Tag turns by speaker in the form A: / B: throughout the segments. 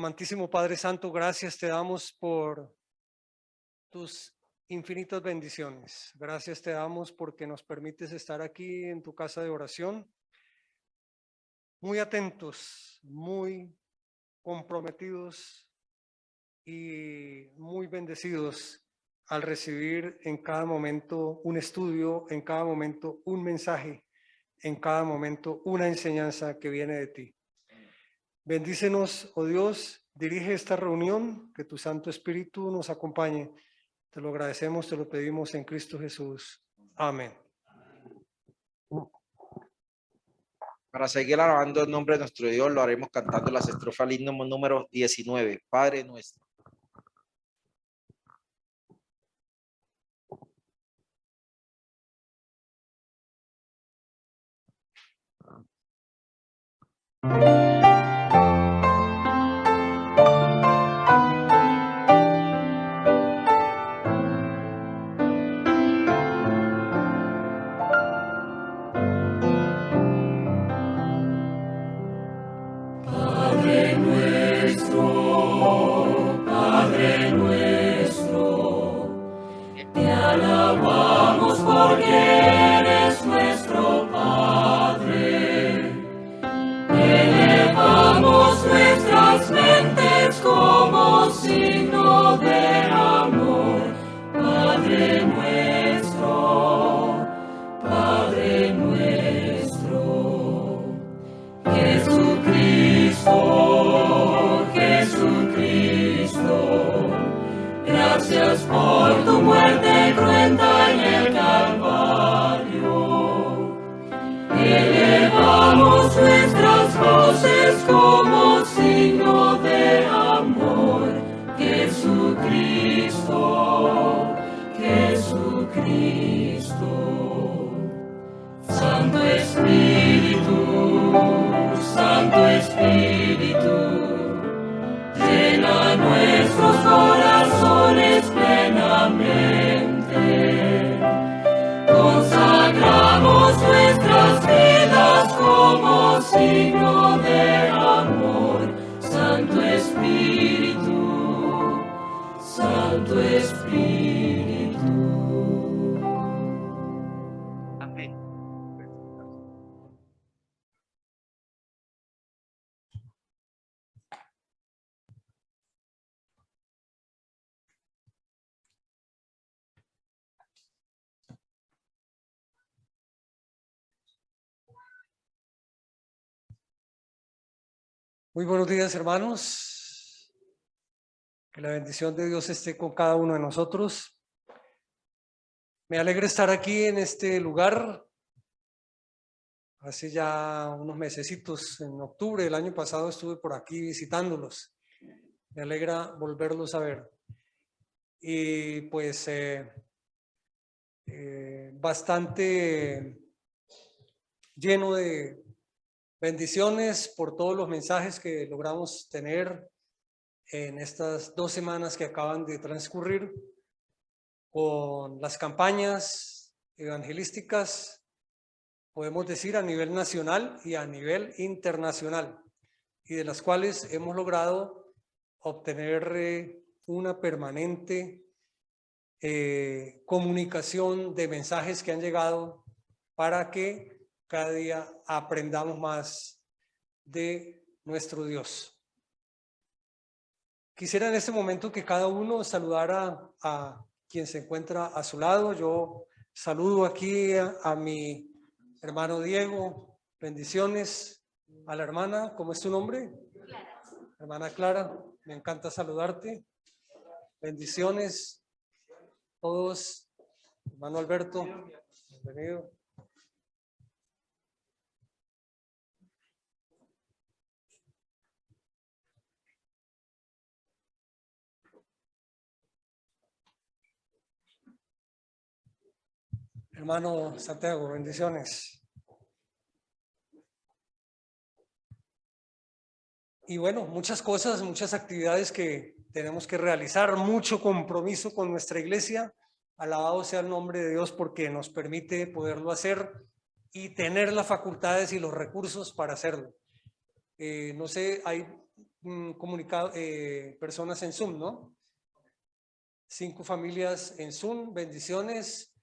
A: Amantísimo Padre Santo, gracias te damos por tus infinitas bendiciones. Gracias te damos porque nos permites estar aquí en tu casa de oración, muy atentos, muy comprometidos y muy bendecidos al recibir en cada momento un estudio, en cada momento un mensaje, en cada momento una enseñanza que viene de ti. Bendícenos, oh Dios, dirige esta reunión, que tu Santo Espíritu nos acompañe. Te lo agradecemos, te lo pedimos en Cristo Jesús. Amén.
B: Para seguir alabando el nombre de nuestro Dios, lo haremos cantando las estrofas del himno número 19, Padre nuestro.
C: Padre nuestro, te alabamos porque eres nuestro Padre. Elevamos nuestras mentes como signo de amor, Padre nuestro, Padre nuestro. Jesucristo, gracias por tu muerte cruenta en el Calvario. Elevamos nuestras voces como signo de amor, Jesucristo, Jesucristo. Santo Espíritu, llena nuestros corazones plenamente. Consagramos nuestras vidas como signo de amor. Santo Espíritu, Santo Espíritu.
B: Amén.
A: Muy buenos días, hermanos. Que la bendición de Dios esté con cada uno de nosotros. Me alegra estar aquí en este lugar. Hace ya unos mesecitos, en octubre del año pasado, estuve por aquí visitándolos. Me alegra volverlos a ver. Y pues bastante lleno de bendiciones por todos los mensajes que logramos tener en estas 2 semanas que acaban de transcurrir con las campañas evangelísticas, podemos decir a nivel nacional y a nivel internacional, y de las cuales hemos logrado obtener una permanente comunicación de mensajes que han llegado para que cada día aprendamos más de nuestro Dios. Quisiera en este momento que cada uno saludara a quien se encuentra a su lado. Yo saludo aquí a mi hermano Diego. Bendiciones. A la hermana, ¿cómo es tu nombre?
D: Clara.
A: Hermana Clara, me encanta saludarte. Bendiciones. Todos. Hermano Alberto, bienvenido. Hermano Santiago, bendiciones. Y bueno, muchas cosas, muchas actividades que tenemos que realizar, mucho compromiso con nuestra iglesia. Alabado sea el nombre de Dios porque nos permite poderlo hacer y tener las facultades y los recursos para hacerlo. No sé, hay personas en Zoom, ¿no? 5 familias en Zoom, bendiciones.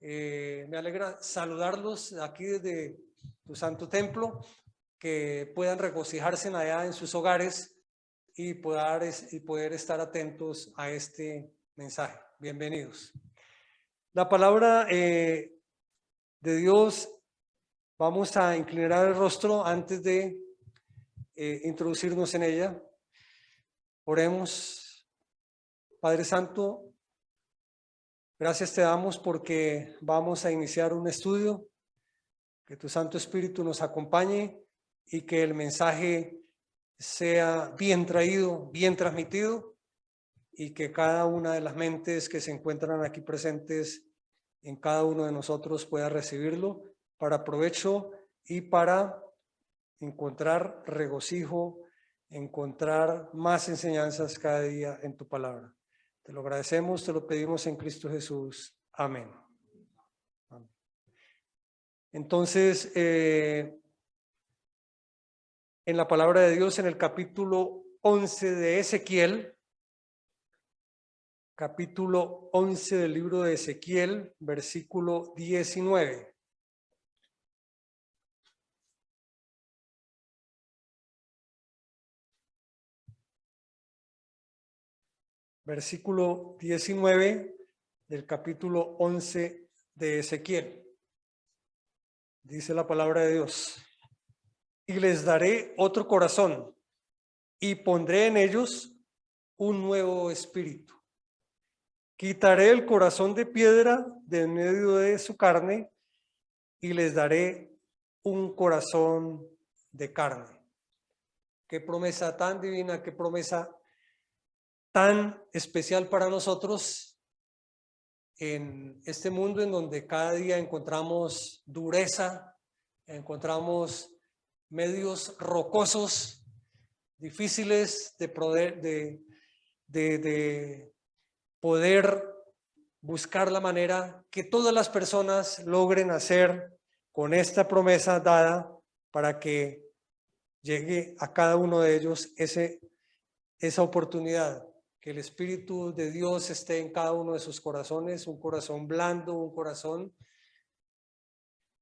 A: Me alegra saludarlos aquí desde tu santo templo, que puedan regocijarse allá en sus hogares y poder estar atentos a este mensaje. Bienvenidos. La palabra de Dios, vamos a inclinar el rostro antes de introducirnos en ella. Oremos. Padre Santo, gracias te damos porque vamos a iniciar un estudio, que tu Santo Espíritu nos acompañe y que el mensaje sea bien traído, bien transmitido, y que cada una de las mentes que se encuentran aquí presentes en cada uno de nosotros pueda recibirlo para provecho y para encontrar regocijo, encontrar más enseñanzas cada día en tu palabra. Te lo agradecemos, te lo pedimos en Cristo Jesús. Amén. Amén. Entonces, en la palabra de Dios, en el capítulo 11 de Ezequiel, capítulo 11 del libro de Ezequiel, versículo 19. Versículo 19 del capítulo 11 de Ezequiel. Dice la palabra de Dios: y les daré otro corazón y pondré en ellos un nuevo espíritu. Quitaré el corazón de piedra de en medio de su carne y les daré un corazón de carne. Qué promesa tan divina, qué promesa tan especial para nosotros en este mundo en donde cada día encontramos dureza, encontramos medios rocosos, difíciles de poder buscar la manera que todas las personas logren hacer con esta promesa dada para que llegue a cada uno de ellos esa oportunidad, que el Espíritu de Dios esté en cada uno de sus corazones, un corazón blando, un corazón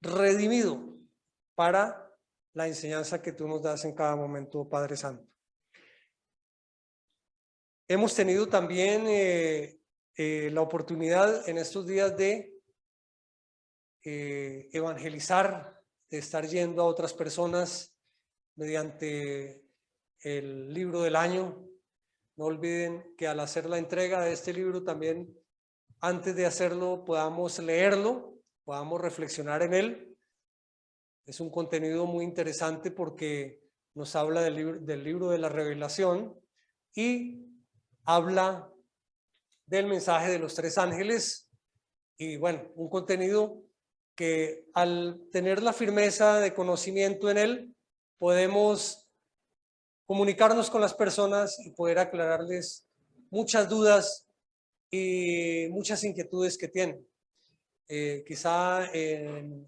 A: redimido para la enseñanza que tú nos das en cada momento, Padre Santo. Hemos tenido también la oportunidad en estos días de evangelizar, de estar yendo a otras personas mediante el libro del año. No olviden que al hacer la entrega de este libro también, antes de hacerlo, podamos leerlo, podamos reflexionar en él. Es un contenido muy interesante porque nos habla del libro de la Revelación y habla del mensaje de los 3 ángeles. Y bueno, un contenido que al tener la firmeza de conocimiento en él, podemos comunicarnos con las personas y poder aclararles muchas dudas y muchas inquietudes que tienen. Quizá en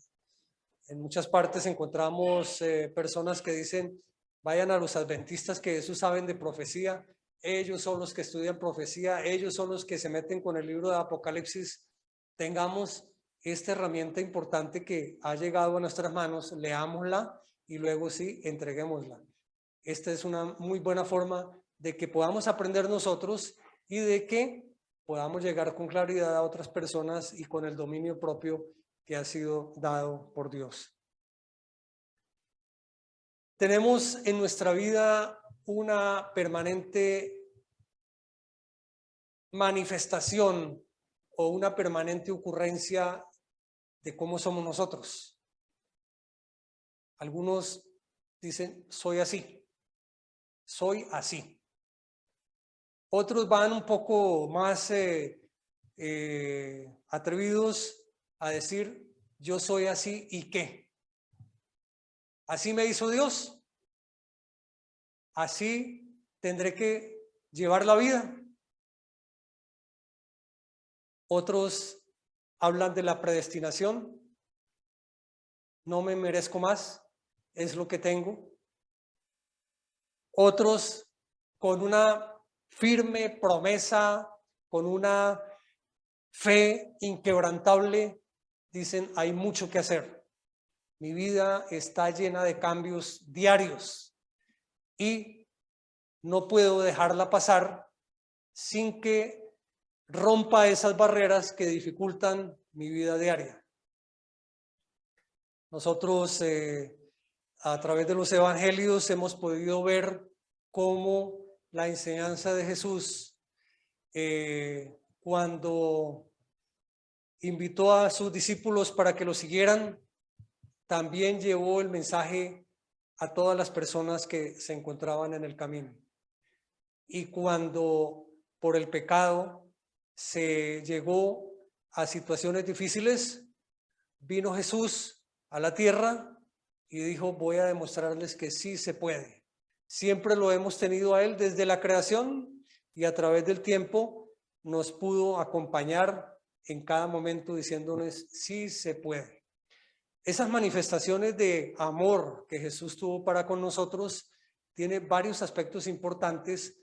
A: muchas partes encontramos personas que dicen: vayan a los adventistas, que esos saben de profecía, ellos son los que estudian profecía, ellos son los que se meten con el libro de Apocalipsis. Tengamos esta herramienta importante que ha llegado a nuestras manos, leámosla y luego sí, entreguémosla. Esta es una muy buena forma de que podamos aprender nosotros y de que podamos llegar con claridad a otras personas y con el dominio propio que ha sido dado por Dios. Tenemos en nuestra vida una permanente manifestación o una permanente ocurrencia de cómo somos nosotros. Algunos dicen: soy así. Soy así. Otros van un poco más atrevidos a decir: yo soy así, ¿y qué? Así me hizo Dios. Así tendré que llevar la vida. Otros hablan de la predestinación. No me merezco más, es lo que tengo. Otros con una firme promesa, con una fe inquebrantable, dicen, hay mucho que hacer. Mi vida está llena de cambios diarios y no puedo dejarla pasar sin que rompa esas barreras que dificultan mi vida diaria. Nosotros a través de los evangelios hemos podido ver cómo la enseñanza de Jesús cuando invitó a sus discípulos para que lo siguieran, también llevó el mensaje a todas las personas que se encontraban en el camino. Y cuando por el pecado se llegó a situaciones difíciles, vino Jesús a la tierra y dijo, voy a demostrarles que sí se puede. Siempre lo hemos tenido a él desde la creación y a través del tiempo nos pudo acompañar en cada momento diciéndonos sí se puede. Esas manifestaciones de amor que Jesús tuvo para con nosotros tiene varios aspectos importantes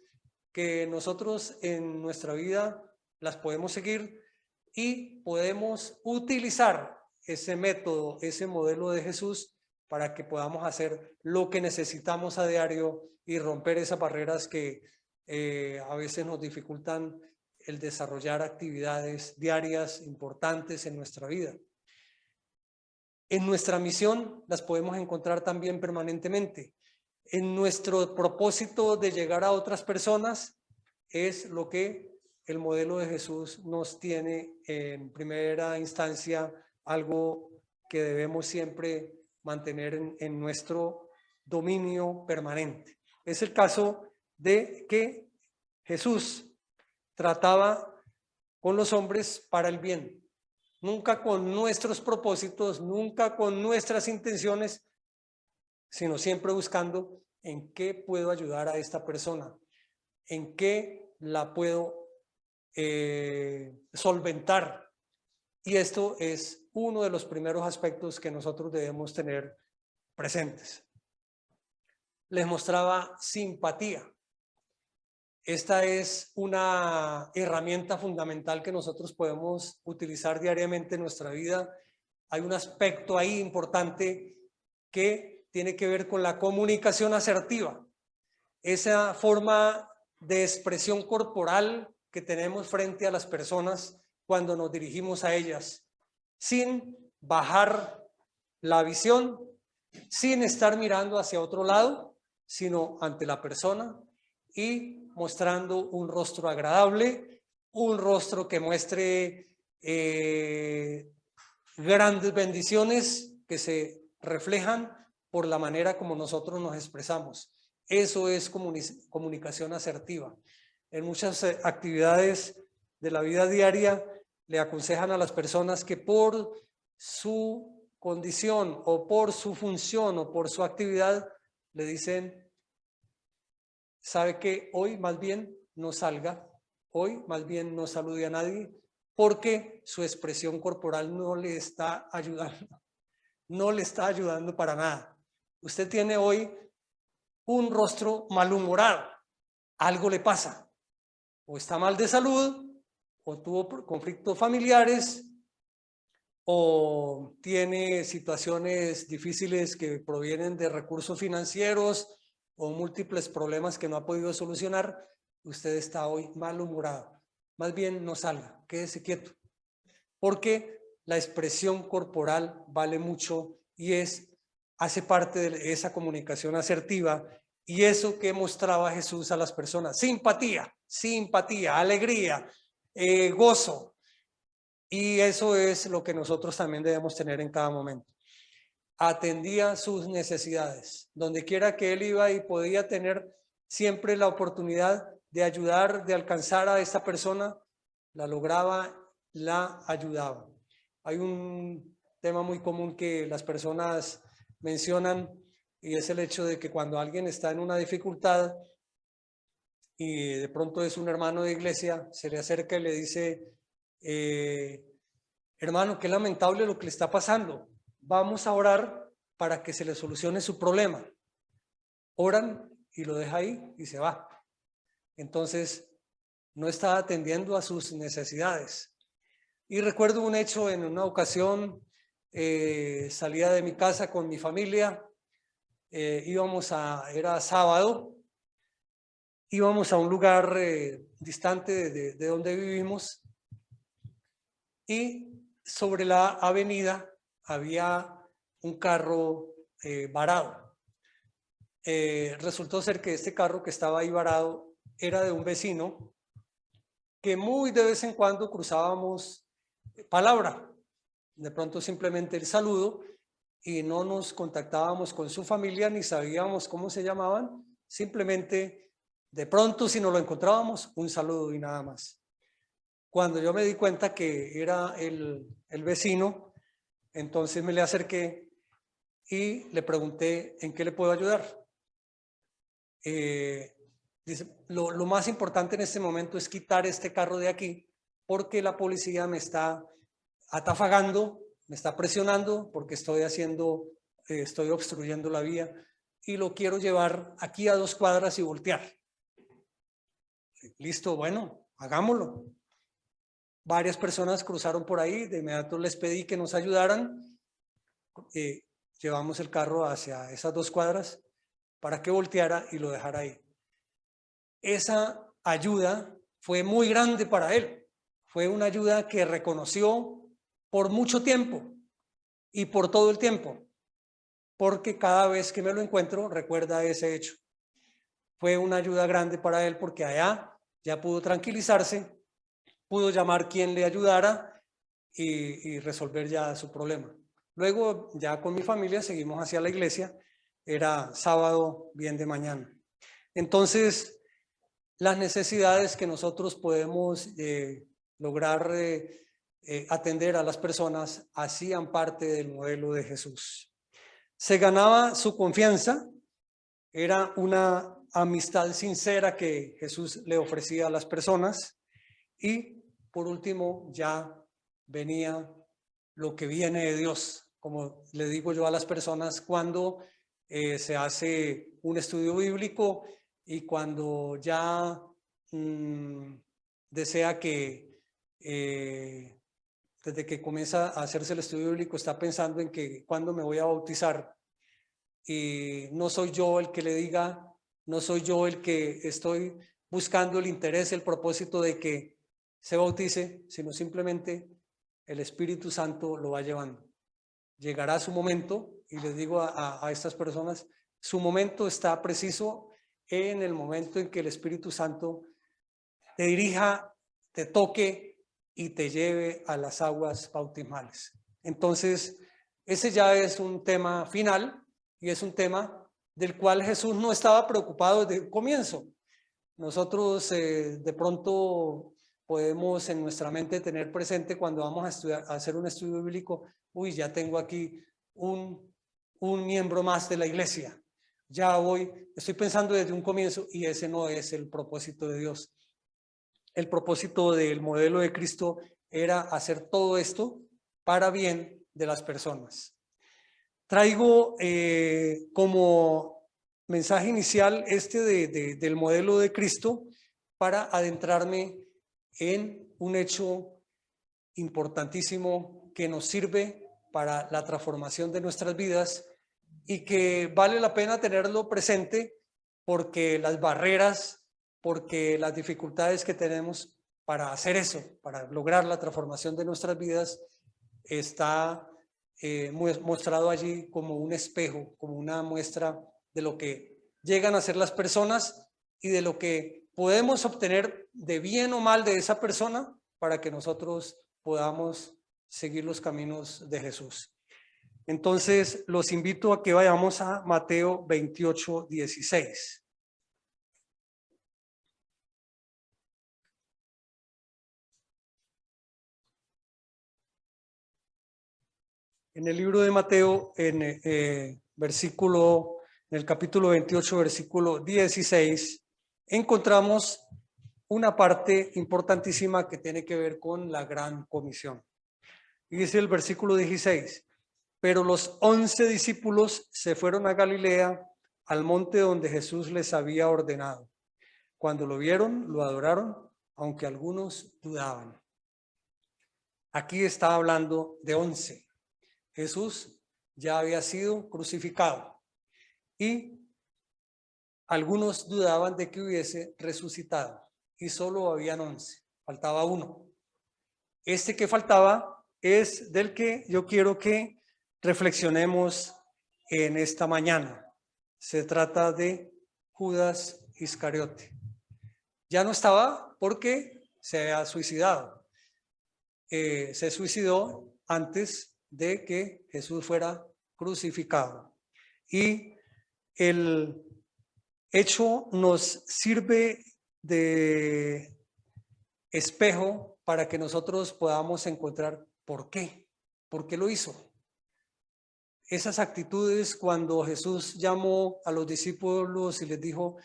A: que nosotros en nuestra vida las podemos seguir y podemos utilizar ese método, ese modelo de Jesús para que podamos hacer lo que necesitamos a diario y romper esas barreras que a veces nos dificultan el desarrollar actividades diarias importantes en nuestra vida. En nuestra misión las podemos encontrar también permanentemente. En nuestro propósito de llegar a otras personas es lo que el modelo de Jesús nos tiene en primera instancia, algo que debemos siempre mantener en nuestro dominio permanente. Es el caso de que Jesús trataba con los hombres para el bien, nunca con nuestros propósitos, nunca con nuestras intenciones, sino siempre buscando en qué puedo ayudar a esta persona, en qué la puedo solventar. Y esto es uno de los primeros aspectos que nosotros debemos tener presentes. Les mostraba simpatía. Esta es una herramienta fundamental que nosotros podemos utilizar diariamente en nuestra vida. Hay un aspecto ahí importante que tiene que ver con la comunicación asertiva. Esa forma de expresión corporal que tenemos frente a las personas cuando nos dirigimos a ellas, sin bajar la visión, sin estar mirando hacia otro lado, sino ante la persona y mostrando un rostro agradable, un rostro que muestre grandes bendiciones que se reflejan por la manera como nosotros nos expresamos. Eso es comunicación asertiva. En muchas actividades de la vida diaria le aconsejan a las personas que por su condición o por su función o por su actividad le dicen, sabe que hoy más bien no salga, hoy más bien no salude a nadie, porque su expresión corporal no le está ayudando para nada. Usted tiene hoy un rostro malhumorado, algo le pasa, o está mal de salud, o tuvo conflictos familiares, o tiene situaciones difíciles que provienen de recursos financieros o múltiples problemas que no ha podido solucionar. Usted está hoy malhumorado. Más bien no salga, quédese quieto, porque la expresión corporal vale mucho y hace parte de esa comunicación asertiva. Y eso que mostraba Jesús a las personas, simpatía, alegría, gozo. Y eso es lo que nosotros también debemos tener en cada momento. Atendía sus necesidades. Donde quiera que él iba y podía tener siempre la oportunidad de ayudar, de alcanzar a esta persona, la lograba, la ayudaba. Hay un tema muy común que las personas mencionan y es el hecho de que cuando alguien está en una dificultad y de pronto es un hermano de iglesia, se le acerca y le dice, hermano, qué lamentable lo que le está pasando. Vamos a orar para que se le solucione su problema. Oran y lo deja ahí y se va. Entonces, no está atendiendo a sus necesidades. Y recuerdo un hecho en una ocasión, salía de mi casa con mi familia, era sábado, íbamos a un lugar distante de donde vivimos y sobre la avenida había un carro varado. Resultó ser que este carro que estaba ahí varado era de un vecino que muy de vez en cuando cruzábamos palabra, de pronto simplemente el saludo, y no nos contactábamos con su familia ni sabíamos cómo se llamaban, simplemente de pronto si nos lo encontrábamos un saludo y nada más. Cuando yo me di cuenta que era el vecino, entonces me le acerqué y le pregunté en qué le puedo ayudar. Dice, lo más importante en este momento es quitar este carro de aquí porque la policía me está atafagando, me está presionando porque estoy obstruyendo la vía y lo quiero llevar aquí a 2 cuadras y voltear. Listo, bueno, hagámoslo. Varias personas cruzaron por ahí, de inmediato les pedí que nos ayudaran. Llevamos el carro hacia esas 2 cuadras para que volteara y lo dejara ahí. Esa ayuda fue muy grande para él. Fue una ayuda que reconoció por mucho tiempo y por todo el tiempo, porque cada vez que me lo encuentro recuerda ese hecho. Fue una ayuda grande para él porque allá ya pudo tranquilizarse, pudo llamar quien le ayudara y resolver ya su problema. Luego ya con mi familia seguimos hacia la iglesia, era sábado bien de mañana. Entonces, las necesidades que nosotros podemos lograr atender a las personas hacían parte del modelo de Jesús. Se ganaba su confianza, era una amistad sincera que Jesús le ofrecía a las personas y por último ya venía lo que viene de Dios, como le digo yo a las personas cuando se hace un estudio bíblico y cuando ya desea que desde que comienza a hacerse el estudio bíblico está pensando en que cuándo me voy a bautizar y no soy yo el que le diga, no soy yo el que estoy buscando el interés, el propósito de que se bautice, sino simplemente el Espíritu Santo lo va llevando. Llegará su momento y les digo a estas personas, su momento está preciso en el momento en que el Espíritu Santo te dirija, te toque y te lleve a las aguas bautismales. Entonces, ese ya es un tema final y es un tema del cual Jesús no estaba preocupado desde el comienzo. Nosotros de pronto podemos en nuestra mente tener presente cuando vamos a estudiar, a hacer un estudio bíblico, uy, ya tengo aquí un miembro más de la iglesia. Ya estoy pensando desde un comienzo y ese no es el propósito de Dios. El propósito del modelo de Cristo era hacer todo esto para bien de las personas. Traigo como mensaje inicial del modelo de Cristo para adentrarme en un hecho importantísimo que nos sirve para la transformación de nuestras vidas y que vale la pena tenerlo presente porque las barreras, porque las dificultades que tenemos para hacer eso, para lograr la transformación de nuestras vidas, está mostrado allí como un espejo, como una muestra de lo que llegan a ser las personas y de lo que podemos obtener de bien o mal de esa persona para que nosotros podamos seguir los caminos de Jesús. Entonces, los invito a que vayamos a Mateo 28, 16. En el libro de Mateo, en el capítulo 28, versículo 16, encontramos una parte importantísima que tiene que ver con la gran comisión. Y dice el versículo 16, pero los 11 discípulos se fueron a Galilea, al monte donde Jesús les había ordenado. Cuando lo vieron, lo adoraron, aunque algunos dudaban. Aquí está hablando de 11. Jesús ya había sido crucificado y algunos dudaban de que hubiese resucitado y solo habían 11, faltaba uno. Este que faltaba es del que yo quiero que reflexionemos en esta mañana. Se trata de Judas Iscariote. Ya no estaba porque se había suicidado. Se suicidó antes de que Jesús fuera crucificado. Y el hecho nos sirve de espejo para que nosotros podamos encontrar por qué lo hizo. Esas actitudes cuando Jesús llamó a los discípulos y les dijo,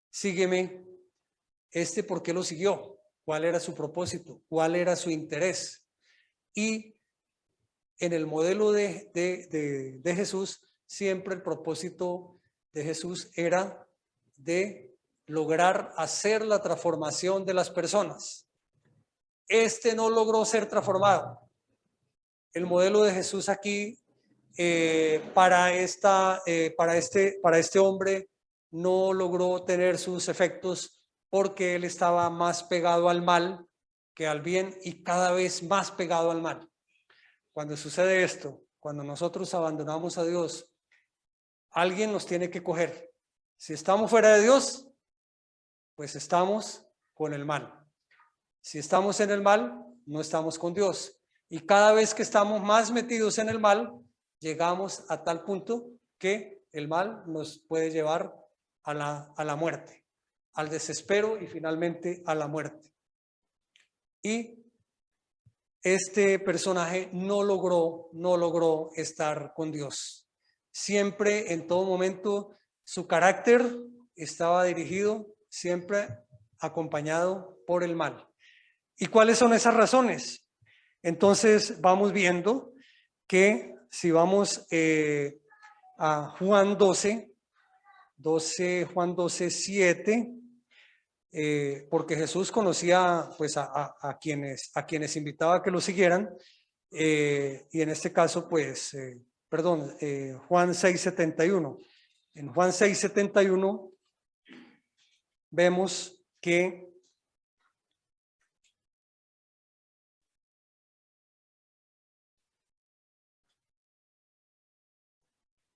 A: sígueme, ¿por qué lo siguió? ¿Cuál era su propósito? ¿Cuál era su interés? Y en el modelo de Jesús, siempre el propósito de Jesús era de lograr hacer la transformación de las personas. No logró ser transformado. El modelo de Jesús aquí para este hombre no logró tener sus efectos porque él estaba más pegado al mal que al bien y cada vez más pegado al mal. Cuando sucede esto, cuando nosotros abandonamos a Dios, alguien nos tiene que coger. Si estamos fuera de Dios, pues estamos con el mal. Si estamos en el mal, no estamos con Dios. Y cada vez que estamos más metidos en el mal, llegamos a tal punto que el mal nos puede llevar a la muerte, al desespero y finalmente a la muerte. Y este personaje no logró estar con Dios. Siempre, en todo momento, su carácter estaba dirigido, siempre acompañado por el mal. ¿Y cuáles son esas razones? Entonces vamos viendo que si vamos a Juan 12, Juan 12, 7, porque Jesús conocía pues a quienes invitaba a que lo siguieran, y en este caso pues, Juan 6, 71. En Juan 6, 71 vemos que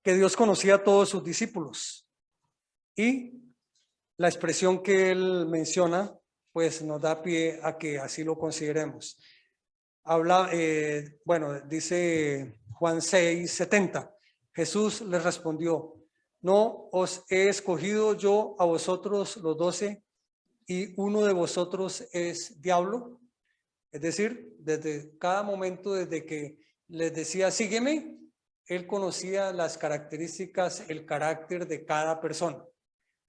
A: Dios conocía a todos sus discípulos y la expresión que él menciona pues nos da pie a que así lo consideremos. Dice Juan 6, 70. Jesús les respondió, ¿no os he escogido yo a vosotros los 12 y uno de vosotros es diablo? Es decir, desde cada momento, desde que les decía, sígueme, él conocía las características, el carácter de cada persona.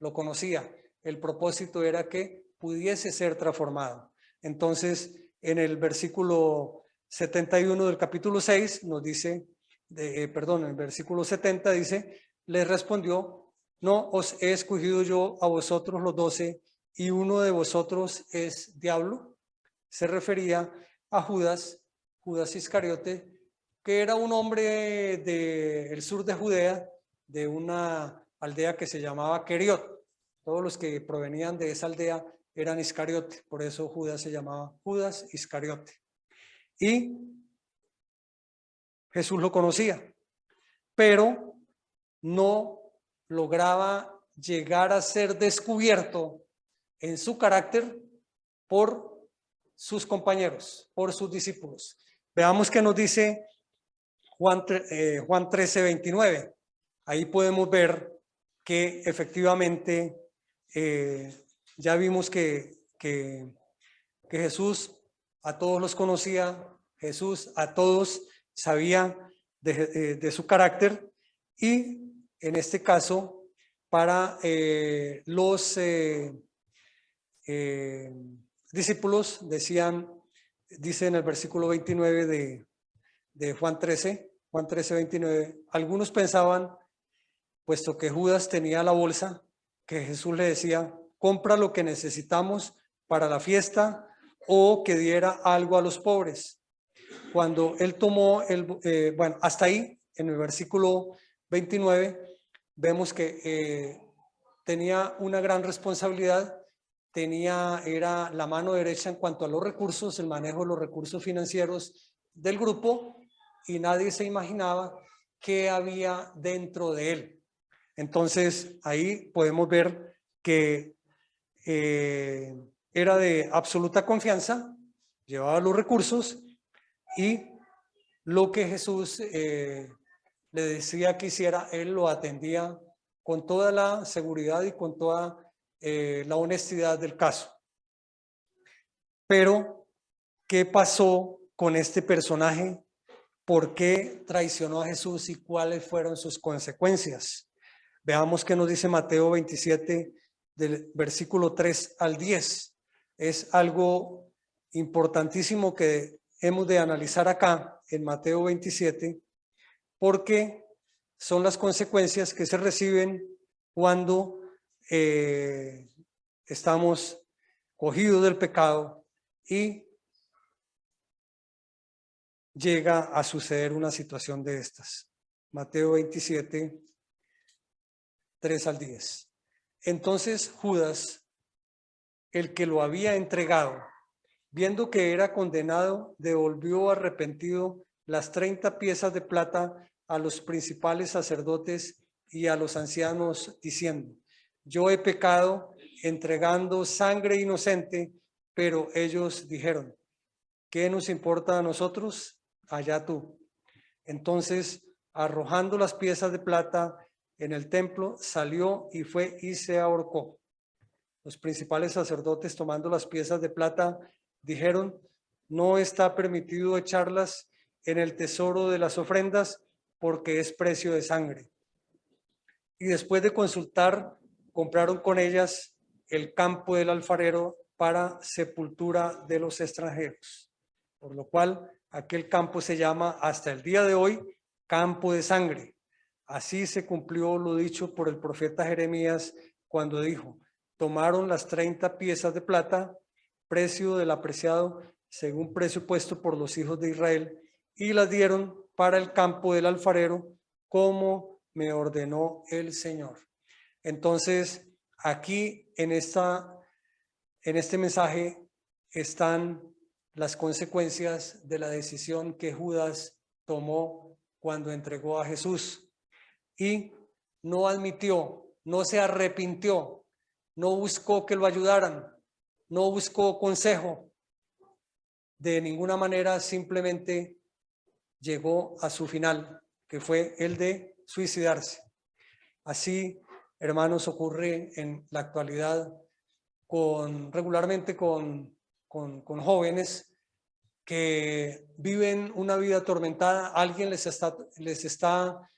A: Lo conocía. El propósito era que pudiese ser transformado. Entonces, en el versículo 71 del capítulo 6 nos dice, en el versículo 70 dice, les respondió, no os he escogido yo a vosotros los 12 y uno de vosotros es diablo. Se refería a Judas Iscariote, que era un hombre del sur de Judea, de una aldea que se llamaba Queriot. Todos los que provenían de esa aldea eran Iscariote, por eso Judas se llamaba Judas Iscariote. Y Jesús lo conocía, pero no lograba llegar a ser descubierto en su carácter por sus compañeros, por sus discípulos. Veamos qué nos dice Juan 13, 29. Ahí podemos ver que efectivamente ya vimos que Jesús a todos los conocía, Jesús a todos sabía de su carácter y en este caso para los discípulos dice en el versículo 29 de Juan 13, 29, algunos pensaban, puesto que Judas tenía la bolsa, que Jesús le decía, compra lo que necesitamos para la fiesta o que diera algo a los pobres. Cuando él tomó bueno, hasta ahí, en el versículo 29, vemos que tenía una gran responsabilidad, era la mano derecha en cuanto a los recursos, el manejo de los recursos financieros del grupo, y nadie se imaginaba qué había dentro de él. Entonces, ahí podemos ver que era de absoluta confianza, llevaba los recursos, y lo que Jesús le decía que hiciera, él lo atendía con toda la seguridad y con toda la honestidad del caso. Pero, ¿qué pasó con este personaje? ¿Por qué traicionó a Jesús y cuáles fueron sus consecuencias? Veamos qué nos dice Mateo 27, del versículo 3 al 10. Es algo importantísimo que hemos de analizar acá en Mateo 27, porque son las consecuencias que se reciben cuando estamos cogidos del pecado y llega a suceder una situación de estas. Mateo 27, 3 al 10. Entonces Judas, el que lo había entregado, viendo que era condenado, devolvió arrepentido las 30 piezas de plata a los principales sacerdotes y a los ancianos, diciendo, yo he pecado entregando sangre inocente. Pero ellos dijeron, ¿qué nos importa a nosotros? Allá tú. Entonces, arrojando las piezas de plata en el templo, salió y fue y se ahorcó. Los principales sacerdotes, tomando las piezas de plata, dijeron, no está permitido echarlas en el tesoro de las ofrendas, porque es precio de sangre. Y después de consultar, compraron con ellas el campo del alfarero para sepultura de los extranjeros, por lo cual aquel campo se llama hasta el día de hoy campo de sangre. Así se cumplió lo dicho por el profeta Jeremías cuando dijo, tomaron las 30 piezas de plata, precio del apreciado según precio puesto por los hijos de Israel, y las dieron para el campo del alfarero, como me ordenó el Señor. Entonces, aquí en este mensaje están las consecuencias de la decisión que Judas tomó cuando entregó a Jesús y no admitió, no se arrepintió, no buscó que lo ayudaran, no buscó consejo. De ninguna manera, simplemente llegó a su final, que fue el de suicidarse. Así, hermanos, ocurre en la actualidad regularmente con jóvenes que viven una vida atormentada. Alguien les está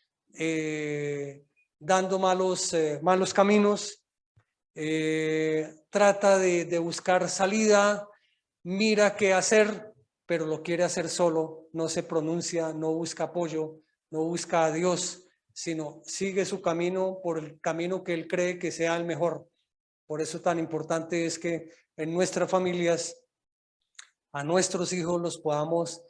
A: dando malos caminos, trata de buscar salida, mira qué hacer, pero lo quiere hacer solo, no se pronuncia, no busca apoyo, no busca a Dios, sino sigue su camino por el camino que él cree que sea el mejor. Por eso tan importante es que en nuestras familias a nuestros hijos los podamos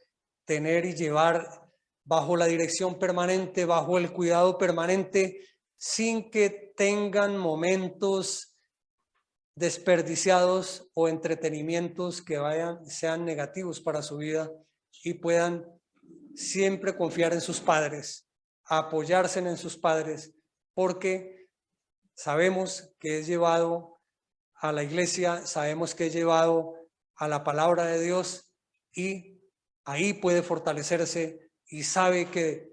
A: tener y llevar bajo la dirección permanente, bajo el cuidado permanente, sin que tengan momentos desperdiciados o entretenimientos que sean negativos para su vida, y puedan siempre confiar en sus padres, apoyarse en sus padres, porque sabemos que es llevado a la iglesia, sabemos que es llevado a la palabra de Dios, y ahí puede fortalecerse y sabe que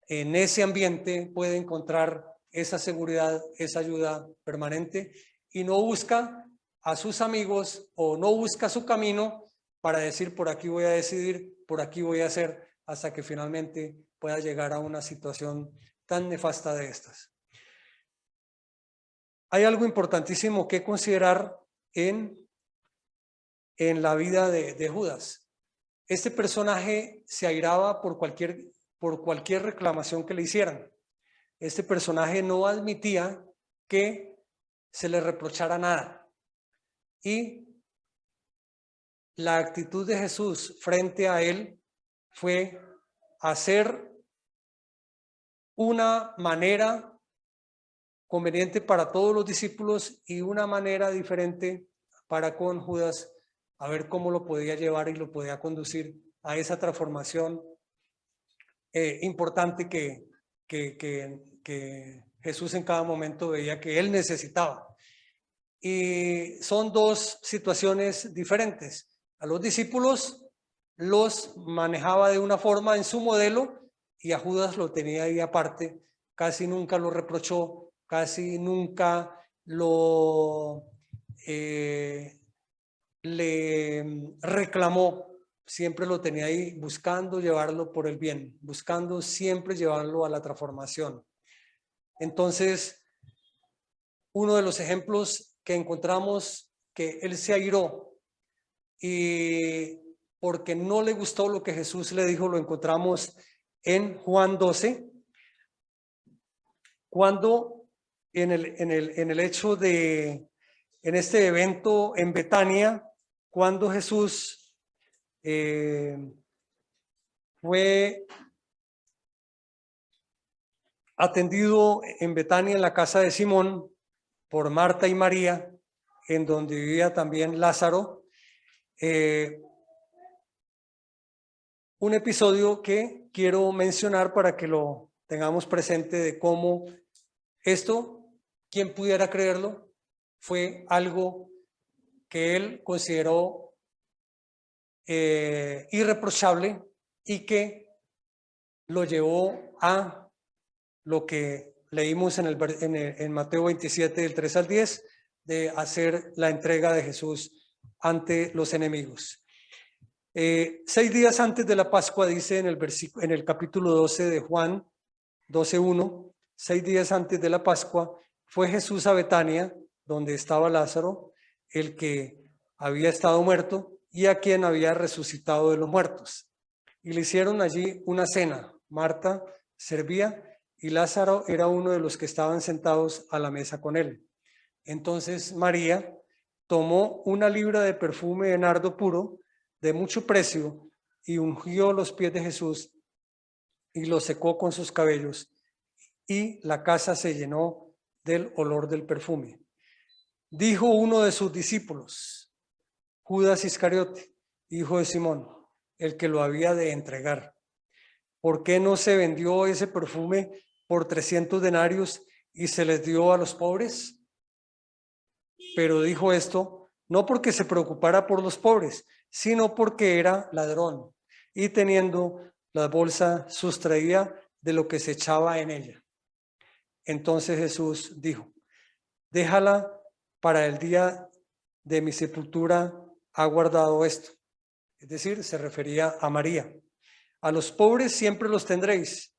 A: en ese ambiente puede encontrar esa seguridad, esa ayuda permanente, y no busca a sus amigos o no busca su camino para decir por aquí voy a decidir, por aquí voy a hacer, hasta que finalmente pueda llegar a una situación tan nefasta de estas. Hay algo importantísimo que considerar en la vida de Judas. Este personaje se airaba por cualquier reclamación que le hicieran. Este personaje no admitía que se le reprochara nada. Y la actitud de Jesús frente a él fue hacer una manera conveniente para todos los discípulos y una manera diferente para con Judas, a ver cómo lo podía llevar y lo podía conducir a esa transformación importante que Jesús en cada momento veía que él necesitaba. Y son dos situaciones diferentes. A los discípulos los manejaba de una forma en su modelo y a Judas lo tenía ahí aparte. Casi nunca lo reprochó, casi nunca le reclamó. Siempre lo tenía ahí buscando llevarlo por el bien, buscando siempre llevarlo a la transformación. Entonces, uno de los ejemplos que encontramos que él se airó y porque no le gustó lo que Jesús le dijo, lo encontramos en Juan 12, cuando en el hecho de, en este evento en Betania, cuando Jesús fue atendido en Betania en la casa de Simón por Marta y María, en donde vivía también Lázaro, un episodio que quiero mencionar para que lo tengamos presente de cómo esto, quien pudiera creerlo, fue algo que él consideró irreprochable y que lo llevó a lo que leímos en Mateo 27, del 3 al 10, de hacer la entrega de Jesús ante los enemigos. 6 días antes de la Pascua, dice en el capítulo 12 de Juan 12:1, 6 días antes de la Pascua, fue Jesús a Betania, donde estaba Lázaro, el que había estado muerto y a quien había resucitado de los muertos. Y le hicieron allí una cena. Marta servía y Lázaro era uno de los que estaban sentados a la mesa con él. Entonces María tomó una libra de perfume de nardo puro de mucho precio y ungió los pies de Jesús y los secó con sus cabellos, y la casa se llenó del olor del perfume. Dijo uno de sus discípulos, Judas Iscariote, hijo de Simón, el que lo había de entregar, ¿por qué no se vendió ese perfume por 300 denarios y se les dio a los pobres? Pero dijo esto no porque se preocupara por los pobres, sino porque era ladrón y teniendo la bolsa sustraía de lo que se echaba en ella. Entonces Jesús dijo, déjala, para el día de mi sepultura ha guardado esto. Es decir, se refería a María. A los pobres siempre los tendréis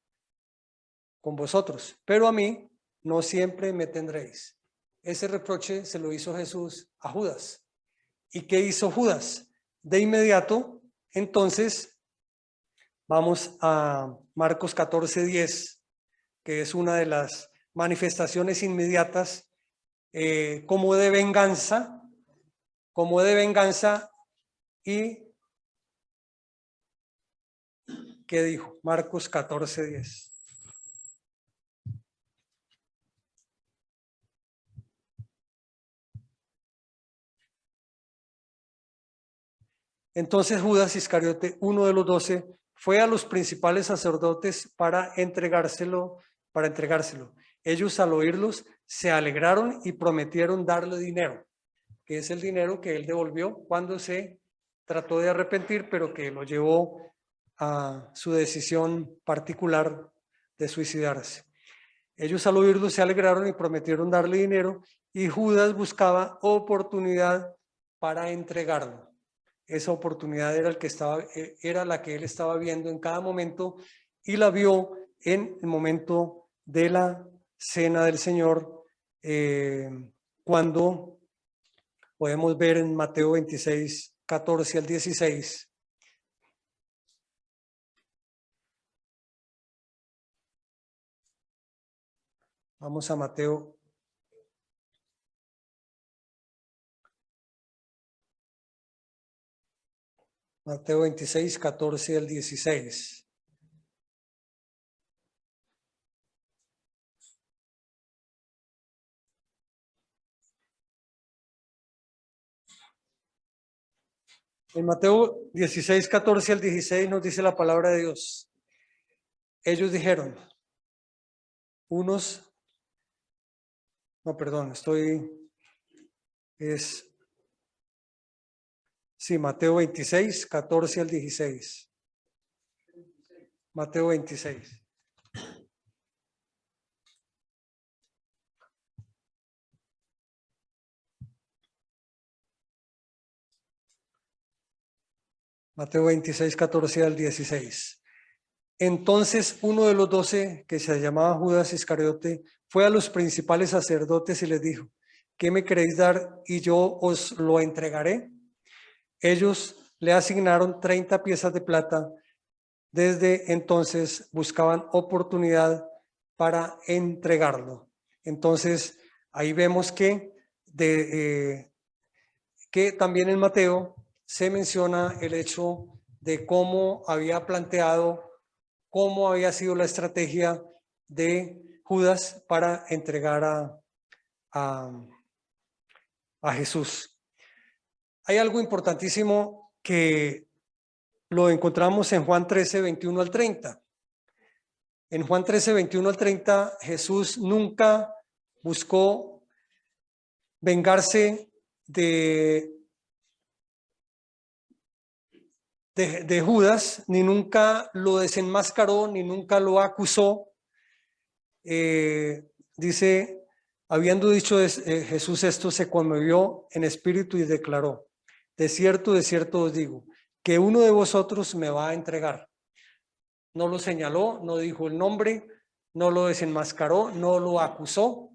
A: con vosotros, pero a mí no siempre me tendréis. Ese reproche se lo hizo Jesús a Judas. ¿Y qué hizo Judas? De inmediato, entonces, vamos a Marcos 14:10, que es una de las manifestaciones inmediatas como de venganza, y ¿qué dijo? Marcos 14:10. Entonces Judas Iscariote, uno de los 12, fue a los principales sacerdotes para entregárselo. Ellos, al oírlos, se alegraron y prometieron darle dinero, que es el dinero que él devolvió cuando se trató de arrepentir, pero que lo llevó a su decisión particular de suicidarse. Ellos, al oírlo, se alegraron y prometieron darle dinero, y Judas buscaba oportunidad para entregarlo. Esa oportunidad era la que él estaba viendo en cada momento, y la vio en el momento de la cena del Señor, cuando podemos ver en Mateo 26, 14 al 16. Vamos a Mateo. Mateo 26, 14 al 16. En Mateo 16, 14 al 16 nos dice la palabra de Dios. Ellos dijeron, Mateo 26, 14 al 16. Mateo 26. Mateo 26, 14 al 16. Entonces uno de los 12, que se llamaba Judas Iscariote, fue a los principales sacerdotes y les dijo, ¿qué me queréis dar y yo os lo entregaré? Ellos le asignaron 30 piezas de plata. Desde entonces buscaban oportunidad para entregarlo. Entonces ahí vemos que también en Mateo se menciona el hecho de cómo había planteado, cómo había sido la estrategia de Judas para entregar a Jesús. Hay algo importantísimo que lo encontramos en Juan 13, 21 al 30. En Juan 13, 21 al 30, Jesús nunca buscó vengarse de Judas, ni nunca lo desenmascaró, ni nunca lo acusó. Dice, habiendo dicho Jesús esto, se conmovió en espíritu y declaró, de cierto os digo, que uno de vosotros me va a entregar. No lo señaló, no dijo el nombre, no lo desenmascaró, no lo acusó.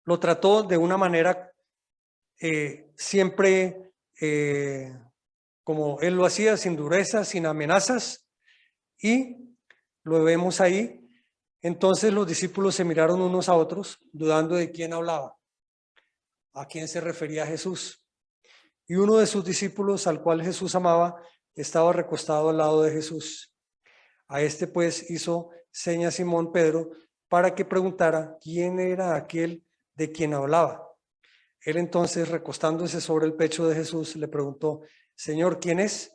A: Lo trató de una manera siempre como él lo hacía, sin dureza, sin amenazas, y lo vemos ahí. Entonces los discípulos se miraron unos a otros, dudando de quién hablaba, a quién se refería Jesús. Y uno de sus discípulos, al cual Jesús amaba, estaba recostado al lado de Jesús. A este pues hizo seña Simón Pedro para que preguntara quién era aquel de quien hablaba. Él entonces, recostándose sobre el pecho de Jesús, le preguntó, Señor, ¿quién es?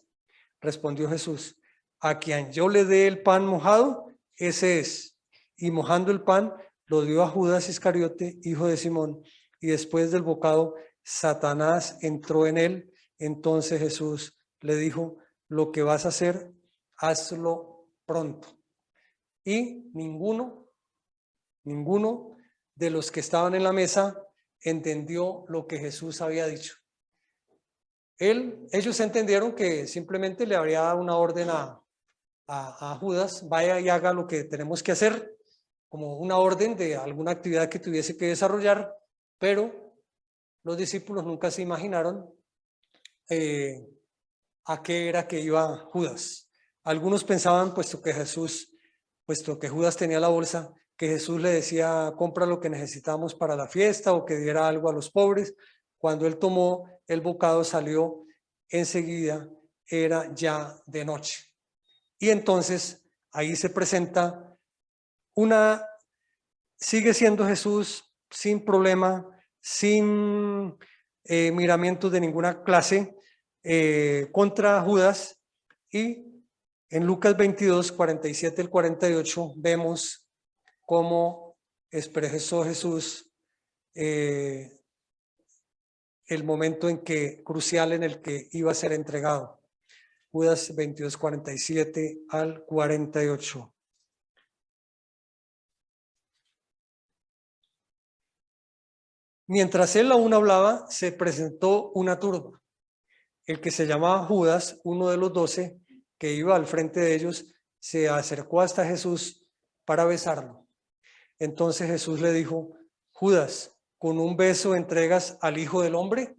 A: Respondió Jesús, a quien yo le dé el pan mojado, ese es. Y mojando el pan, lo dio a Judas Iscariote, hijo de Simón. Y después del bocado, Satanás entró en él. Entonces Jesús le dijo, lo que vas a hacer, hazlo pronto. Y ninguno de los que estaban en la mesa entendió lo que Jesús había dicho. Ellos entendieron que simplemente le habría dado una orden a Judas, vaya y haga lo que tenemos que hacer, como una orden de alguna actividad que tuviese que desarrollar, pero los discípulos nunca se imaginaron a qué era que iba Judas. Algunos pensaban, puesto que Judas tenía la bolsa, que Jesús le decía, compra lo que necesitamos para la fiesta o que diera algo a los pobres. Cuando él tomó el bocado, salió enseguida, era ya de noche. Y entonces ahí se presenta sigue siendo Jesús sin problema, sin miramientos de ninguna clase contra Judas. Y en Lucas 22, 47 al 48 vemos cómo expresó Jesús el momento crucial en el que iba a ser entregado. Judas 22, 47 al 48. Mientras él aún hablaba, se presentó una turba. El que se llamaba Judas, uno de los 12, que iba al frente de ellos, se acercó hasta Jesús para besarlo. Entonces Jesús le dijo, Judas, ¿con un beso entregas al Hijo del Hombre?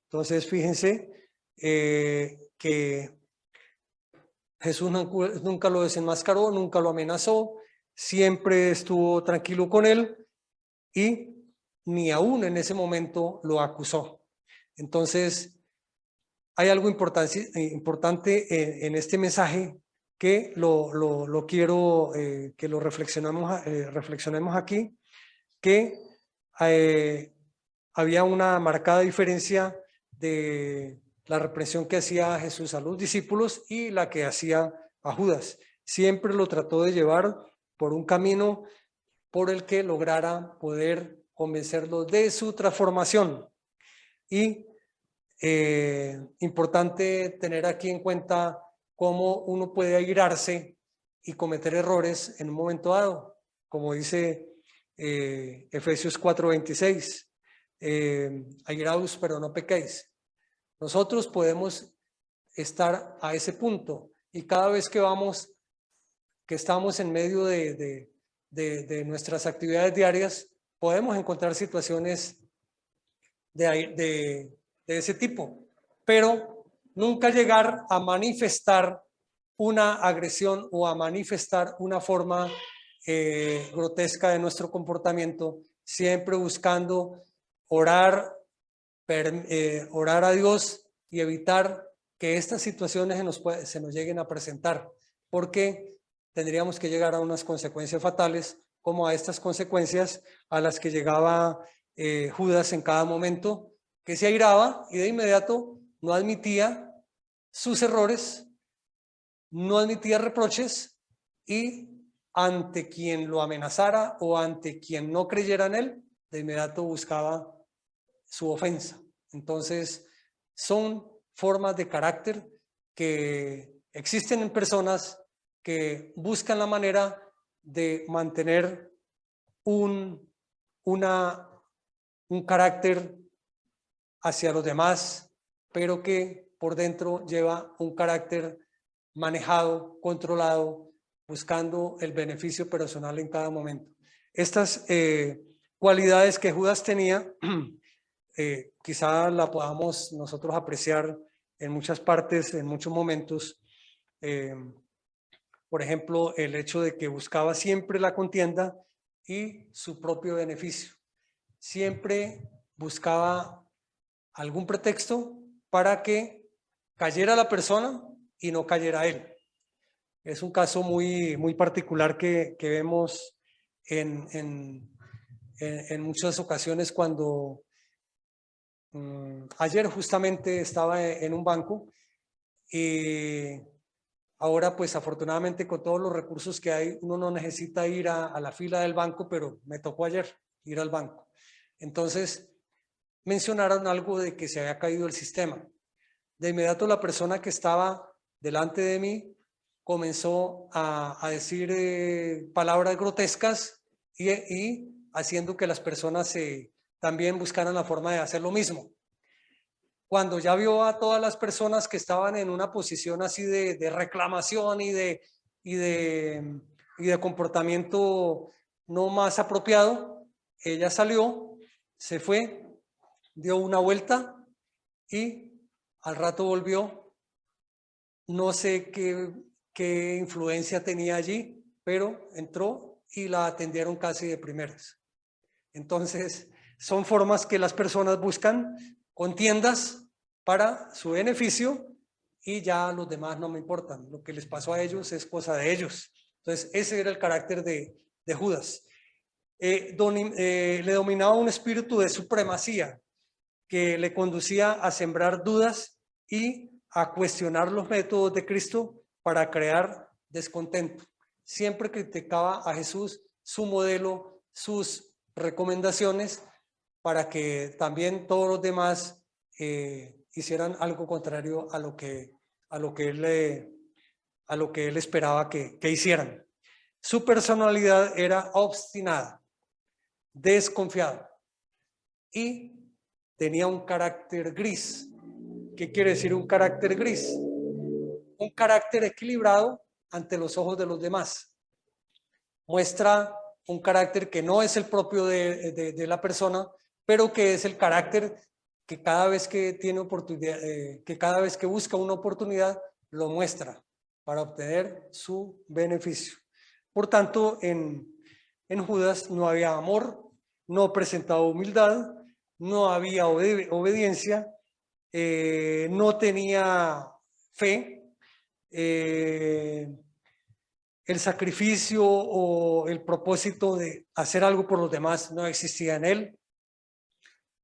A: Entonces fíjense que Jesús nunca lo desenmascaró, nunca lo amenazó, siempre estuvo tranquilo con él y ni aún en ese momento lo acusó. Entonces, hay algo importante en este mensaje que lo quiero que lo reflexionemos aquí, que había una marcada diferencia de la reprensión que hacía Jesús a los discípulos y la que hacía a Judas. Siempre lo trató de llevar por un camino por el que lograra poder convencerlo de su transformación. Y importante tener aquí en cuenta cómo uno puede airarse y cometer errores en un momento dado, como dice Efesios 4:26, airaos pero no pequéis. Nosotros podemos estar a ese punto y cada vez que estamos en medio de nuestras actividades diarias, podemos encontrar situaciones de ese tipo, pero nunca llegar a manifestar una agresión o a manifestar una forma grotesca de nuestro comportamiento, siempre buscando orar a Dios y evitar que estas situaciones se nos lleguen a presentar, porque tendríamos que llegar a unas consecuencias fatales, como a estas consecuencias a las que llegaba Judas en cada momento, que se airaba y de inmediato no admitía sus errores, no admitía reproches y ante quien lo amenazara o ante quien no creyera en él, de inmediato buscaba su ofensa. Entonces, son formas de carácter que existen en personas que buscan la manera de mantener un carácter hacia los demás, pero que por dentro lleva un carácter manejado, controlado, buscando el beneficio personal en cada momento. Estas cualidades que Judas tenía, quizá la podamos nosotros apreciar en muchas partes, en muchos momentos. Por ejemplo, el hecho de que buscaba siempre la contienda y su propio beneficio. Siempre buscaba algún pretexto para que cayera la persona y no cayera él. Es un caso muy particular que vemos en muchas ocasiones cuando ayer justamente estaba en un banco y ahora pues afortunadamente con todos los recursos que hay uno no necesita ir a la fila del banco, pero me tocó ayer ir al banco. Entonces mencionaron algo de que se había caído el sistema. De inmediato la persona que estaba delante de mí comenzó a decir palabras grotescas y haciendo que las personas también buscaran la forma de hacer lo mismo. Cuando ya vio a todas las personas que estaban en una posición así de reclamación y de comportamiento no más apropiado, ella salió, se fue, dio una vuelta y al rato volvió. No sé qué influencia tenía allí, pero entró y la atendieron casi de primeras. Entonces, son formas que las personas buscan contiendas para su beneficio y ya los demás no me importan. Lo que les pasó a ellos es cosa de ellos. Entonces, ese era el carácter de Judas. Le dominaba un espíritu de supremacía que le conducía a sembrar dudas y a cuestionar los métodos de Cristo para crear descontento. Siempre criticaba a Jesús, su modelo, sus recomendaciones, para que también todos los demás hicieran algo contrario a lo que él esperaba que hicieran. Su personalidad era obstinada, desconfiada y tenía un carácter gris. ¿Qué quiere decir un carácter gris? Un carácter equilibrado ante los ojos de los demás. Muestra un carácter que no es el propio de la persona, pero que es el carácter que cada vez que tiene oportunidad, que cada vez que busca una oportunidad, lo muestra para obtener su beneficio. Por tanto, en Judas no había amor, no presentaba humildad, no había obediencia, no tenía fe, el sacrificio o el propósito de hacer algo por los demás no existía en él.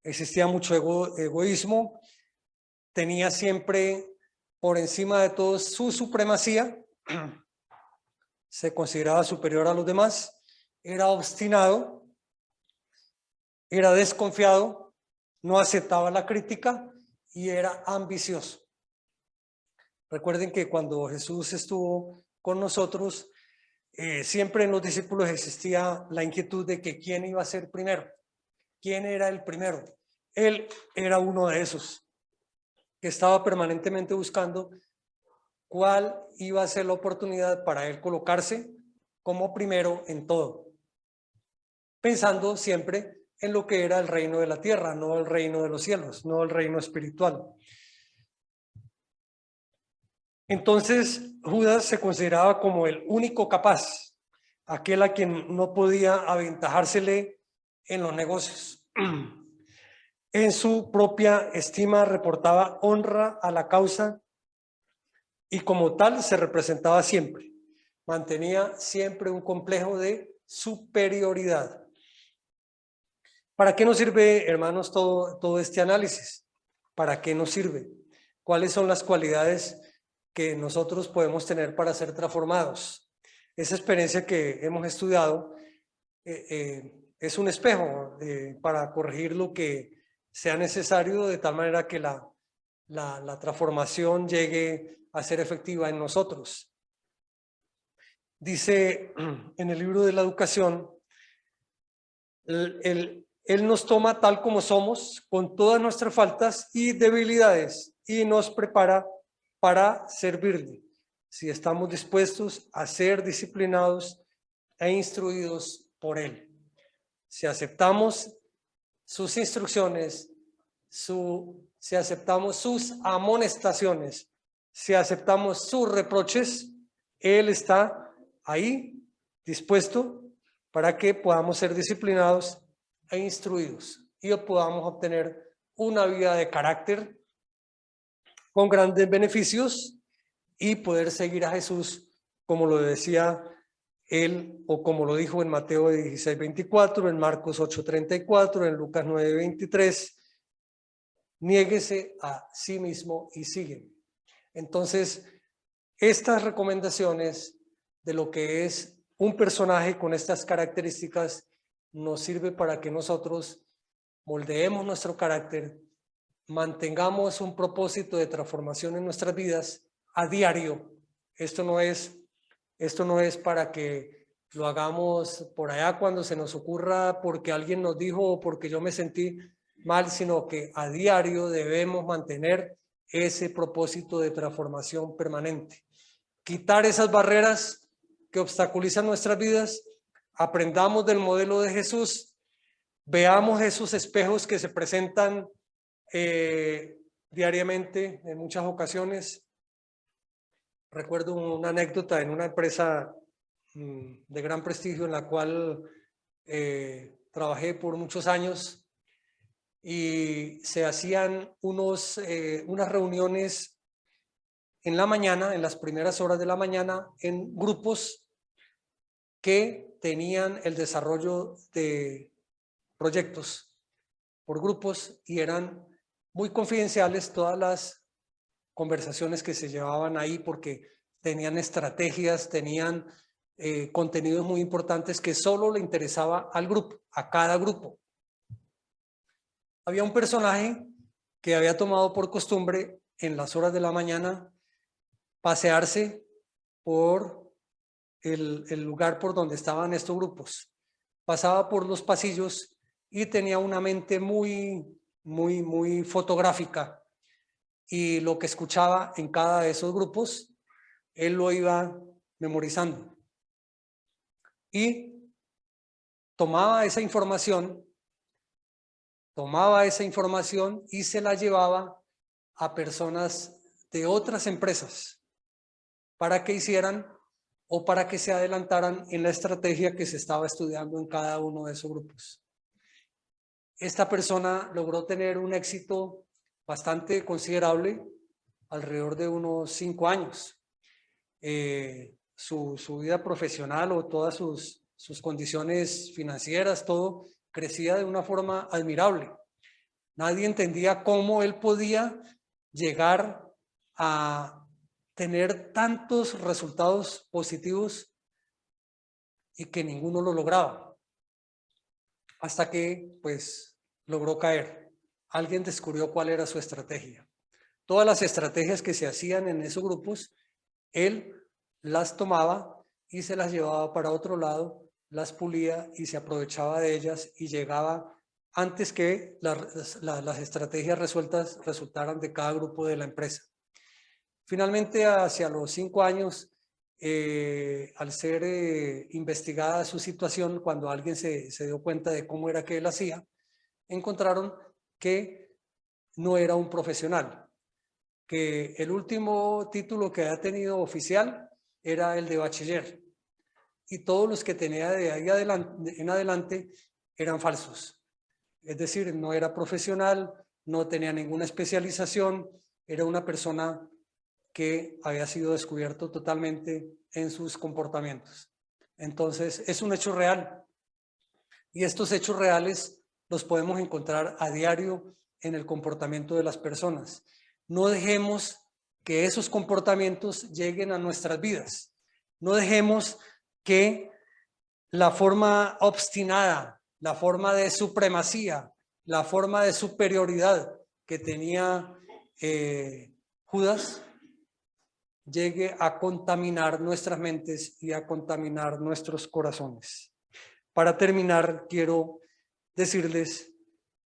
A: Existía mucho egoísmo, tenía siempre por encima de todo su supremacía, se consideraba superior a los demás, era obstinado, era desconfiado, no aceptaba la crítica y era ambicioso. Recuerden que cuando Jesús estuvo con nosotros, siempre en los discípulos existía la inquietud de que quién iba a ser primero, quién era el primero. Él era uno de esos que estaba permanentemente buscando cuál iba a ser la oportunidad para él colocarse como primero en todo, pensando siempre en lo que era el reino de la tierra, no el reino de los cielos, no el reino espiritual. Entonces Judas se consideraba como el único capaz, aquel a quien no podía aventajársele en los negocios. En su propia estima reportaba honra a la causa y como tal se representaba siempre. Mantenía siempre un complejo de superioridad. ¿Para qué nos sirve, hermanos, todo este análisis? ¿Para qué nos sirve? ¿Cuáles son las cualidades que nosotros podemos tener para ser transformados? Esa experiencia que hemos estudiado es un espejo para corregir lo que sea necesario, de tal manera que la transformación llegue a ser efectiva en nosotros. Dice en el libro de la educación, Él nos toma tal como somos, con todas nuestras faltas y debilidades, y nos prepara para servirle, si estamos dispuestos a ser disciplinados e instruidos por Él. Si aceptamos sus instrucciones, si aceptamos sus amonestaciones, si aceptamos sus reproches, Él está ahí dispuesto para que podamos ser disciplinados e instruidos y podamos obtener una vida de carácter con grandes beneficios y poder seguir a Jesús como lo decía él o como lo dijo en Mateo 16:24, en Marcos 8:34, en Lucas 9:23, niéguese a sí mismo y sigue. Entonces, estas recomendaciones de lo que es un personaje con estas características nos sirve para que nosotros moldeemos nuestro carácter, mantengamos un propósito de transformación en nuestras vidas a diario. Esto no es para que lo hagamos por allá cuando se nos ocurra porque alguien nos dijo o porque yo me sentí mal, sino que a diario debemos mantener ese propósito de transformación permanente. Quitar esas barreras que obstaculizan nuestras vidas, aprendamos del modelo de Jesús, veamos esos espejos que se presentan diariamente en muchas ocasiones. Recuerdo una anécdota en una empresa de gran prestigio en la cual trabajé por muchos años y se hacían unas reuniones en la mañana, en las primeras horas de la mañana, en grupos que tenían el desarrollo de proyectos por grupos y eran muy confidenciales todas las conversaciones que se llevaban ahí porque tenían estrategias, tenían contenidos muy importantes que solo le interesaba al grupo, a cada grupo. Había un personaje que había tomado por costumbre en las horas de la mañana pasearse por el lugar por donde estaban estos grupos. Pasaba por los pasillos y tenía una mente muy fotográfica y lo que escuchaba en cada de esos grupos, él lo iba memorizando y tomaba esa información y se la llevaba a personas de otras empresas para que hicieran o para que se adelantaran en la estrategia que se estaba estudiando en cada uno de esos grupos. Esta persona logró tener un éxito bastante considerable, alrededor de unos 5 años. Su vida profesional o todas sus condiciones financieras, todo crecía de una forma admirable. Nadie entendía cómo él podía llegar a tener tantos resultados positivos y que ninguno lo lograba. Hasta que, pues, logró caer. Alguien descubrió cuál era su estrategia. Todas las estrategias que se hacían en esos grupos, él las tomaba y se las llevaba para otro lado, las pulía y se aprovechaba de ellas y llegaba antes que las estrategias resueltas resultaran de cada grupo de la empresa. Finalmente, hacia los 5 años, al ser investigada su situación, cuando alguien se dio cuenta de cómo era que él hacía, encontraron que no era un profesional, que el último título que había tenido oficial era el de bachiller y todos los que tenía de ahí en adelante eran falsos. Es decir, no era profesional, no tenía ninguna especialización, era una persona que había sido descubierto totalmente en sus comportamientos. Entonces, es un hecho real. Y estos hechos reales los podemos encontrar a diario en el comportamiento de las personas. No dejemos que esos comportamientos lleguen a nuestras vidas. No dejemos que la forma obstinada, la forma de supremacía, la forma de superioridad que tenía Judas llegue a contaminar nuestras mentes y a contaminar nuestros corazones. Para terminar, quiero decirles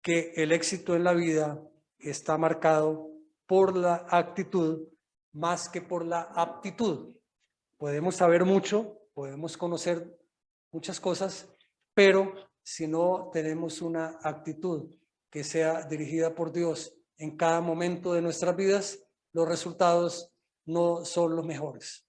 A: que el éxito en la vida está marcado por la actitud más que por la aptitud. Podemos saber mucho, podemos conocer muchas cosas, pero si no tenemos una actitud que sea dirigida por Dios en cada momento de nuestras vidas, los resultados no son los mejores.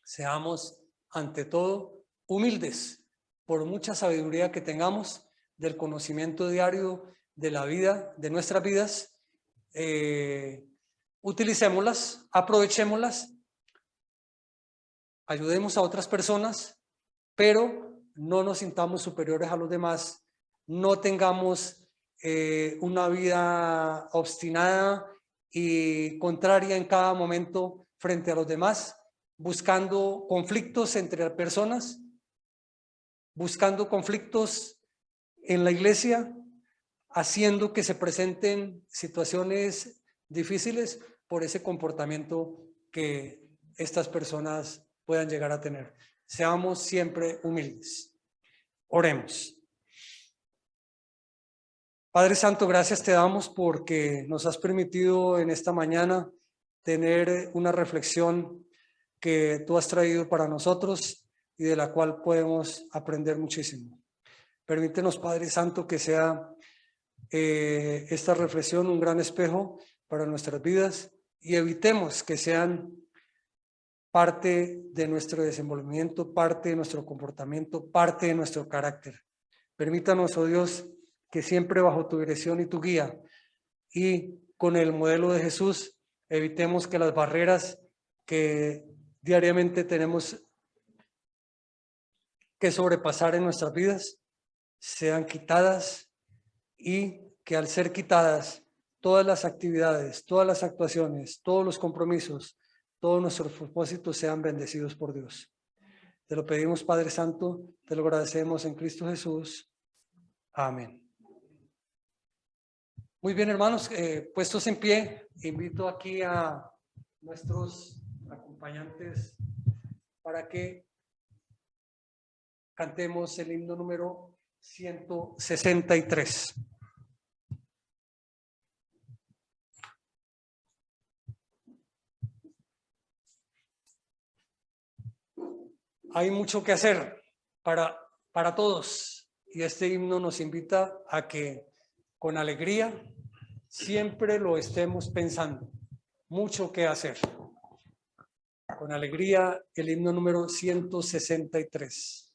A: Seamos ante todo humildes, por mucha sabiduría que tengamos del conocimiento diario de la vida, de nuestras vidas, utilicémoslas, aprovechémoslas, ayudemos a otras personas, pero no nos sintamos superiores a los demás, no tengamos una vida obstinada y contraria en cada momento frente a los demás, buscando conflictos entre personas, buscando conflictos en la iglesia, haciendo que se presenten situaciones difíciles por ese comportamiento que estas personas puedan llegar a tener. Seamos siempre humildes. Oremos. Padre Santo, gracias te damos porque nos has permitido en esta mañana tener una reflexión que tú has traído para nosotros y de la cual podemos aprender muchísimo. Permítenos, Padre Santo, que sea esta reflexión un gran espejo para nuestras vidas y evitemos que sean parte de nuestro desenvolvimiento, parte de nuestro comportamiento, parte de nuestro carácter. Permítanos, oh Dios, que siempre bajo tu dirección y tu guía y con el modelo de Jesús evitemos que las barreras que diariamente tenemos que sobrepasar en nuestras vidas sean quitadas y que al ser quitadas todas las actividades, todas las actuaciones, todos los compromisos, todos nuestros propósitos sean bendecidos por Dios. Te lo pedimos, Padre Santo, te lo agradecemos en Cristo Jesús. Amén. Muy bien, hermanos, puestos en pie, invito aquí a nuestros acompañantes para que cantemos el himno número 163. Hay mucho que hacer para todos y este himno nos invita a que con alegría siempre lo estemos pensando. Mucho que hacer. Con alegría, el himno número 163.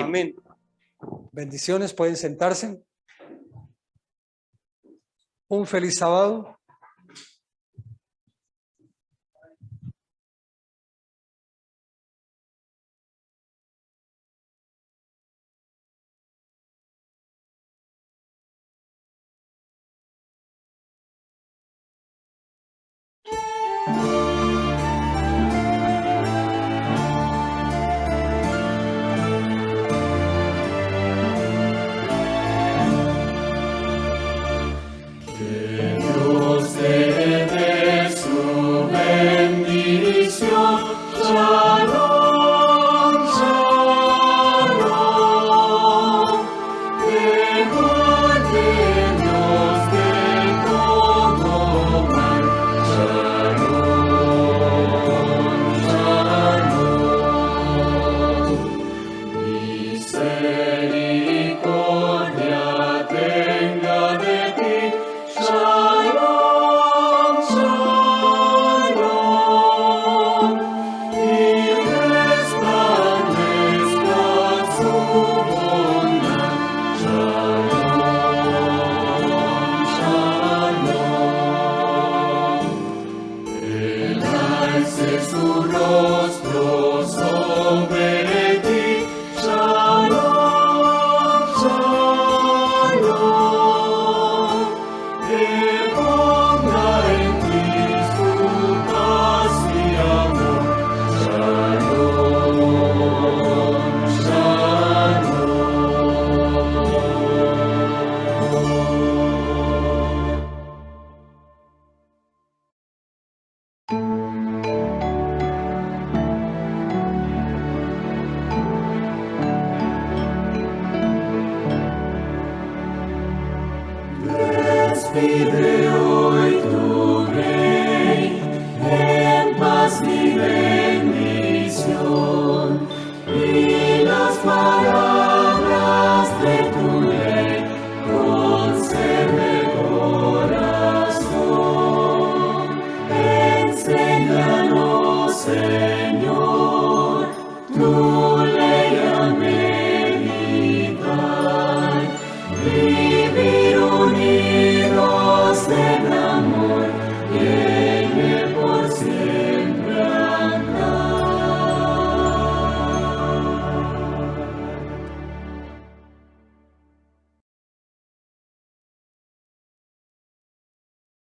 B: Amén.
A: Bendiciones, pueden sentarse. Un feliz sábado.
C: Dios te dé su bendición. Shalom, shalom. Te guarde Dios de todo mal. Shalom, shalom. Misericordia tenga de ti. Shalom, shalom, y resplandezca su bondad. Shalom, shalom. Él alce su rostro sobre